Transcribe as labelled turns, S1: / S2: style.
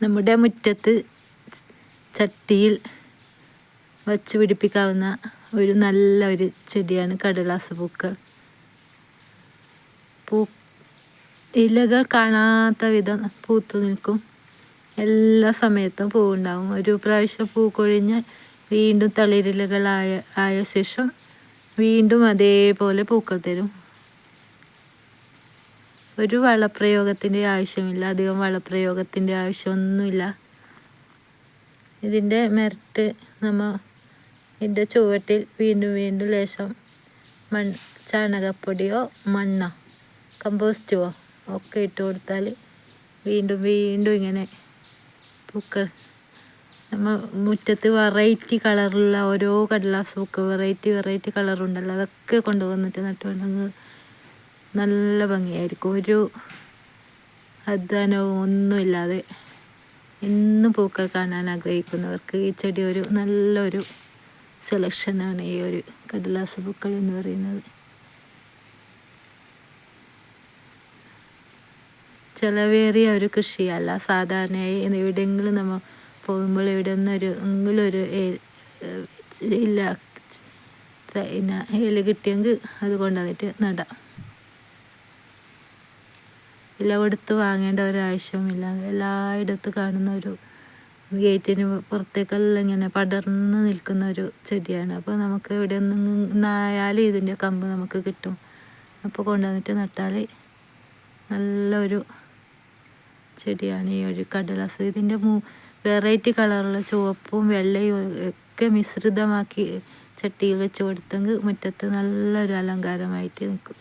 S1: നമ്മുടെ മുറ്റത്ത് ചട്ടിയിൽ വച്ച് പിടിപ്പിക്കാവുന്ന ഒരു നല്ല ഒരു ചെടിയാണ് കടലാസ് പൂക്കൾ. ഇലകൾ കാണാത്ത വിധം പൂത്തു നിൽക്കും. എല്ലാ സമയത്തും പൂവുണ്ടാവും. ഒരു പ്രാവശ്യം പൂ കൊഴിഞ്ഞ് വീണ്ടും തളിരിലകളായ ശേഷം വീണ്ടും അതേപോലെ പൂക്കൾ തരും. ഒരു വളപ്രയോഗത്തിൻ്റെ ആവശ്യമില്ല, അധികം വളപ്രയോഗത്തിൻ്റെ ആവശ്യമൊന്നുമില്ല. ഇതിൻ്റെ മെറിറ്റ് ഇതിൻ്റെ ചുവട്ടിൽ വീണ്ടും ലേശം ചാണകപ്പൊടിയോ മണ്ണോ കമ്പോസ്റ്റോ ഒക്കെ ഇട്ട് കൊടുത്താൽ വീണ്ടും ഇങ്ങനെ പൂക്കൾ. മുറ്റത്ത് വെറൈറ്റി കളറുള്ള ഓരോ കടലാസ് പൂക്കൾ വെറൈറ്റി കളറുണ്ടല്ലോ, അതൊക്കെ കൊണ്ടുവന്നിട്ട് നട്ടുകൊണ്ടെങ്കിൽ നല്ല ഭംഗിയായിരിക്കും. ഒരു അധ്വാനവും ഒന്നുമില്ലാതെ എന്നും പൂക്കൾ കാണാൻ ആഗ്രഹിക്കുന്നവർക്ക് ഈ ചെടി ഒരു നല്ലൊരു സെലക്ഷനാണ്. ഈ ഒരു കടലാസ് പൂക്കൾ എന്ന് പറയുന്നത് ചിലവേറിയ ഒരു കൃഷിയല്ല. സാധാരണയായി എവിടെയെങ്കിലും നമ്മൾ പോകുമ്പോൾ എങ്കിലും ഒരു ഇല കിട്ടിയെങ്കിൽ അത് കൊണ്ടുവന്നിട്ട് നടാം. ഇല കൊടുത്ത് വാങ്ങേണ്ട ഒരാവശ്യവുമില്ല. എല്ലായിടത്തും കാണുന്ന ഒരു ഗേറ്റിന് പുറത്തേക്കെല്ലാം ഇങ്ങനെ പടർന്ന് നിൽക്കുന്ന ഒരു ചെടിയാണ്. അപ്പോൾ നമുക്ക് എവിടെ നിന്നായാലും ഇതിൻ്റെ കമ്പ് നമുക്ക് കിട്ടും. അപ്പോൾ കൊണ്ടുവന്നിട്ട് നട്ടാൽ നല്ലൊരു ചെടിയാണ് ഈ ഒരു കടലാസ്. ഇതിൻ്റെ വെറൈറ്റി കളറുള്ള ചുവപ്പും വെള്ളയും ഒക്കെ മിശ്രിതമാക്കി ചട്ടിയിൽ വെച്ച് കൊടുത്തെങ്കിൽ മുറ്റത്ത് നല്ലൊരു അലങ്കാരമായിട്ട് നിൽക്കും.